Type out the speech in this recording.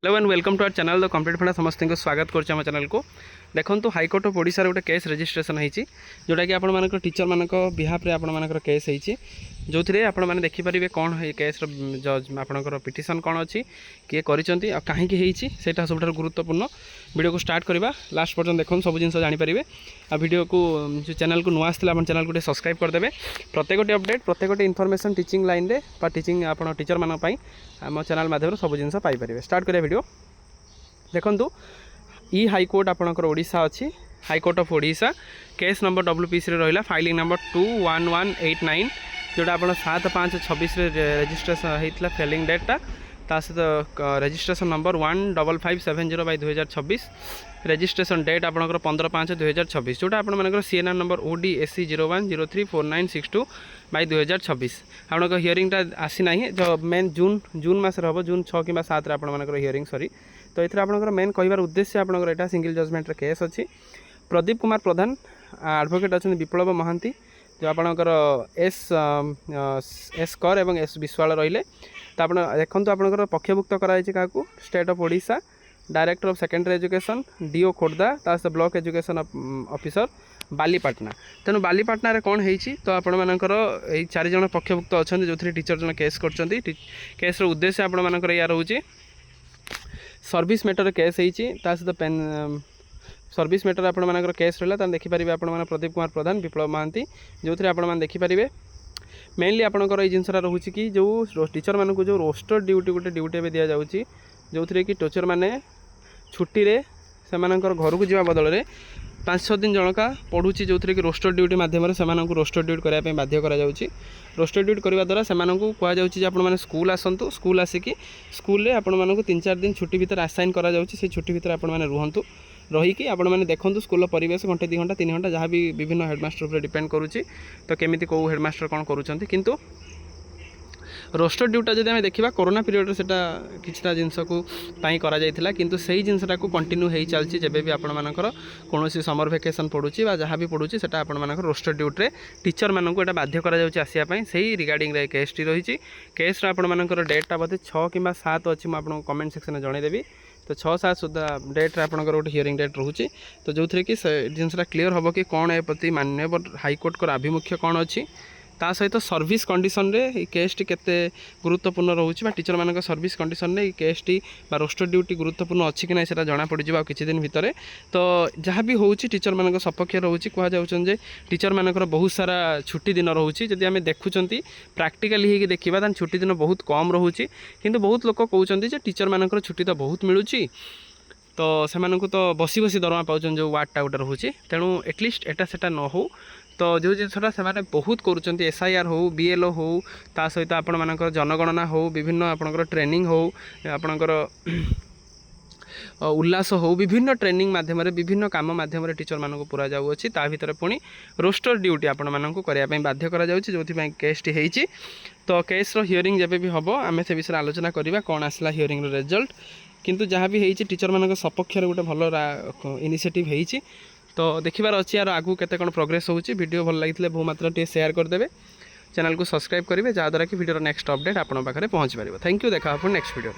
Hello and welcome to our channel the complete funda समस्त को स्वागत कर चैनल को देखो हाईकोर्ट ऑफ ओडिशा गोटे केस रजिस्ट्रेशन होती जोटा कि आपण टीचर मान बिहाफ आपण केस होती जो थे आपण मैंने देखिपारे कौन है केस जज आपंकर पिटिशन कौन अच्छी किए करें कहीं सेटा सब गुरुत्वपूर्ण वीडियो को स्टार्ट करवा लास्ट पर्यटन देखो सब जिन जानीपारे आ वीडियो को जो चैनल को नुआ आसला चैनल को सब्सक्राइब करदे प्रत्येक अपडेट प्रत्येक इनफॉरमेशन टीचिंग लाइन रे टीचिंग आप टीचर मान आम चैनल माध्यम सब जिन पाइपर स्टार्ट करिया वीडियो देखु ई हाईकोर्ट आपणकर ओडिशा अच्छी high court of Odisha case number WPC रहा फाइलिंग नंबर 21189 जोटा आप 7/5/26 रेजिस्ट्रेशन होता फेलिंग डेटा ता सहित रेजिस्ट्रेशन नंबर 15570/2026 रेजिस्ट्रेशन डेट आपंकर 15/5/2026 जोटा आपर CNR नंबर ODSC 01034962/2026 आपंकर हियरिंगटा आसी ना जो मेन जून मसर हम जून 6 कि 7 आपर हियरिंग सरी तो ये आपंकर मेन कहबार उद्देश्य आपंकर यहाँ सिंगल जजमेंट केस अच्छी प्रदीप कुमार प्रधान एडवोकेट अच्छा विप्लव महांती जो आपणकर एस कर एवं एस विश्वाल रहिले तो आप देखो आपंकर पक्षभुक्त कराई क्या state of Odisha director of secondary education DO Khordha तास ब्लॉक एजुकेशन ऑफिसर बालीपाटना तेणु बालीपाटना कौन होती तो आपर ये 4 जन पक्षभुक्त अच्छा जो टीचर जन केस कर केस उद्देश्य आपर या रोचे सर्विस मैटर केस होती सहित पेन सर्विस मैटर आपर केस रहा देखिपारे आप प्रदीप कुमार प्रधान विप्लव महांती जो थे आप देखिपारे मेनली आपंकर ये जिनसा रोचे कि जो टीचर मानक जो रोस्टर ड्यूटी गोटे ड्यूटी भी दि जाऊँगी जो थे कि टीचर मैंने छुट्टी से घर को जावा बदल में 5-6 दिन जनका पढ़ुची जो थे कि रोस्टर ड्यूटी मध्यम से रोस्टर ड्यूटी करने बाध्य कराऊँगी रोस्टर ड्यूटी करने द्वारा से कहुच्छी आपने स्कूल आसतु स्कूल आसिक स्कूल आपण 3-4 दिन छुट्टी भितर आसाइन करा से छुट्टी भितर आपने रुहतु रहीकि आपने देखो स्कूल परिवेश घंटे 2 घंटा 3 घंटा जहाँ भी विभिन्न हेडमास्टर पर डिपेंड करुच्ची तो केमी कौ हेडमास्टर कौन करुँच किंतु रोस्टर ड्यूटा जब आम देखा कोरोना पीरियड से किसी जिनस को करा किंतु सही जिनसा को कंटिन्यू हो चलती जब भी आपर कौन समर वेकेशन पड़ुची जहाँ भी पड़ुची से आपर रोस्टर ड्यूट्रे टीचर मानक यहाँ बाध्य कराई से रिगार्डिंग केस टी रही केस आपर डेटा बोधे 6 कि 7 अच्छी मुझे कमेंट सेक्शन में जनईदेवी तो 6-7 सुधा डेट्रे आपंकर गोटे हियरिंग डेट रोचे तो जो थे कि जिनसा क्लीयर हम कि कौन ए प्रति माननीय हाईकोर्ट को आभिमुख्य कौन अच्छी ता सहित सर्विस कंडीशन रे केस टी केते गुरुत्वपूर्ण रोचे टीचर मान सर्विस कंडीशन रे केस टी रोस्टर ड्यूटी गुरुत्वपूर्ण अच्छी कि ना से जाना पड़ जाए किसी दिन भितर तो जहाँ भी होची टीचर मान सपक्ष रोचे कहुचे टीचर मानकर बहुत सारा छुट्टी दिन रोचे जदि आम देखुं प्राक्टिकली हो देखा छुट्टी दिन बहुत कम रोचे किंतु बहुत लोक कहते टीचर मानकर छुट्टी तो बहुत मिलूँ तो से तो बसी बसी दरमा पाँच जो वार्डटा गोटे रोचे तेणु एटलिस्ट एटा सेटा न हो तो जो जिनसा से बहुत करुँच SIR हो BLO हो ता सहित आपण मानकर जनगणना हो विभिन्न आपणकर ट्रेनिंग हो आपणकर उल्लास हो विभिन्न ट्रेनिंग माध्यम विभिन्न काम माध्यम टीचर मानक पूरा जाऊँगी ता भर पुणी रोस्टर ड्यूटी आपण मानक करने बाध्य करा जो केस टी होती तो केस हियरिंग जब भी हम आम से विषय आलोचना करवा कौन आसला हियरिंग रिजल्ट किंतु जहाँ भी होती टीचर मानक सपक्ष गोटे भल इनिशिएटिव होती तो देखिबार अच्छी यार आगू केते कौन प्रोग्रेस होची वीडियो भल लगी बहु मात्रा टे शेयर करदेवे चैनल को सब्सक्राइब करेंगे जहाँद्वारा कि वीडियो नेक्स्ट अपडेट आपन पाखे पहुँच पार थैंक यू देखा नेक्स्ट वीडियो।